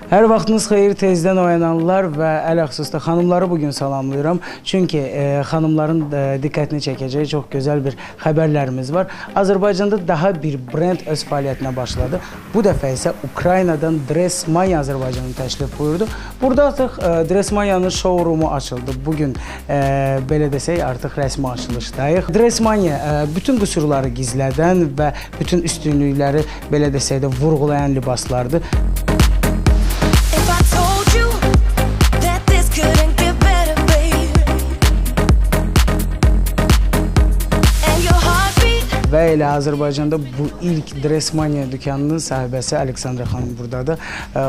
Hər vaxtınız xeyir, tezdən oyananlar və ələxüsusda xanımları bugün salamlayıram. Çünki xanımların diqqətini çəkəcək çox gözəl bir xəbərlərimiz var. Azərbaycanda daha bir brend öz fəaliyyətinə başladı. Bu dəfə isə Ukraynadan Dressmania Azərbaycanı təşrif buyurdu. Burada artıq Dressmania'nın showroomu açıldı. Bugün belə desək artıq rəsmi açılışdayıq. Dressmania bütün qüsurları gizlədən və bütün üstünlükləri belə desək də vurğulayan libaslardır. Və elə Azərbaycanda bu ilk Dressmania dükanının sahibəsi Aleksandra xanım buradadır.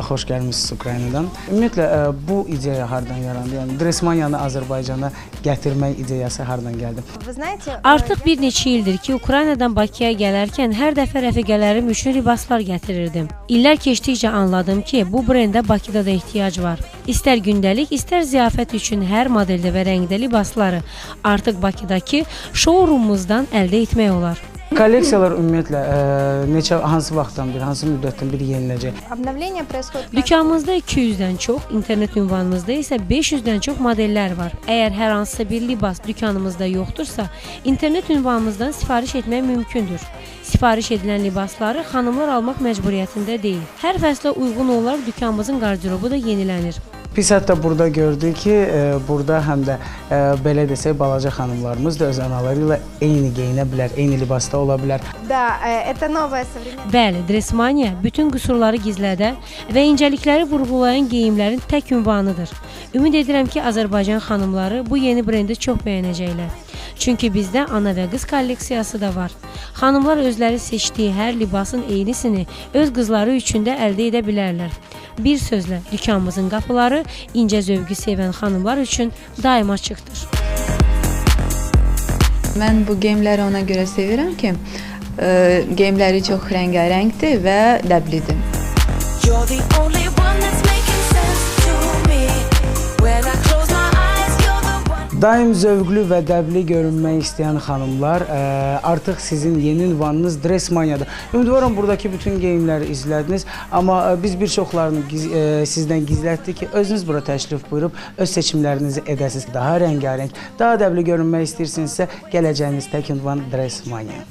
Xoş gəlmişsiniz Ukraynadan. Ümumiyyətlə bu ideya hardan yarandı? Yəni Dressmania'nı Azərbaycana gətirmək ideyası hardan gəldi? Artıq bir neçə ildir ki, Ukraynadan Bakıya gələrkən hər dəfə rəfiqələrim üçün libaslar gətirirdim. İllər keçdikcə anladım ki, bu brendə Bakıda da ehtiyac var. İstər gündəlik, istər ziyafət üçün hər modeldə və rəngdə libasları artıq Bakıdakı showroomumuzdan əldə etmək olar. Kolleksiyalar ümumiyyətlə hansı vaxtdan bir, hansı müddətdən bir yeniləcək? Dükanımızda 200-dən çox, internet ünvanımızda isə 500-dən çox modellər var. Əgər hər hansısa bir libas dükanımızda yoxdursa, internet ünvanımızdan sifariş etmək mümkündür. Sifariş edilən libasları xanımlar almaq məcburiyyətində deyil. Hər fəslə uyğun olaraq dükanımızın qardirobu da yenilənir. Biz hətta burada gördük ki, burada həm də belə desək, balaca xanımlarımız da öz anaları ilə eyni geyinə bilər, eyni libasda ola bilər. Bəli, Dressmania bütün qüsurları gizlədən və incəlikləri vurğulayan geyimlərin tək ünvanıdır. Ümid edirəm ki, Azərbaycan xanımları bu yeni brendi çox bəyənəcəklər. Çünki bizdə ana və qız kolleksiyası da var. Xanımlar özləri seçdiyi hər libasın eynisini öz qızları üçün də əldə edə bilərlər. Bir sözlə, dükanımızın qapıları incə zövqü sevən xanımlar üçün daima açıqdır. Mən bu geyimləri ona görə sevirəm ki, geyimləri çox rəngarəngdir və dəblidir. Daim zövqlü və dəbli görünmək istəyən xanımlar, artıq sizin yeni ünvanınız Dressmania'dır. Ümidvaram buradakı bütün geyimləri izlədiniz, amma biz bir çoxlarını sizdən gizlətdik ki, özünüz bura təşrif buyurub öz seçimlərinizi edəsiniz. Daha rəngarəng, daha dəbli görünmək istəyirsinizsə, gələcəyiniz tək ünvan Dressmania.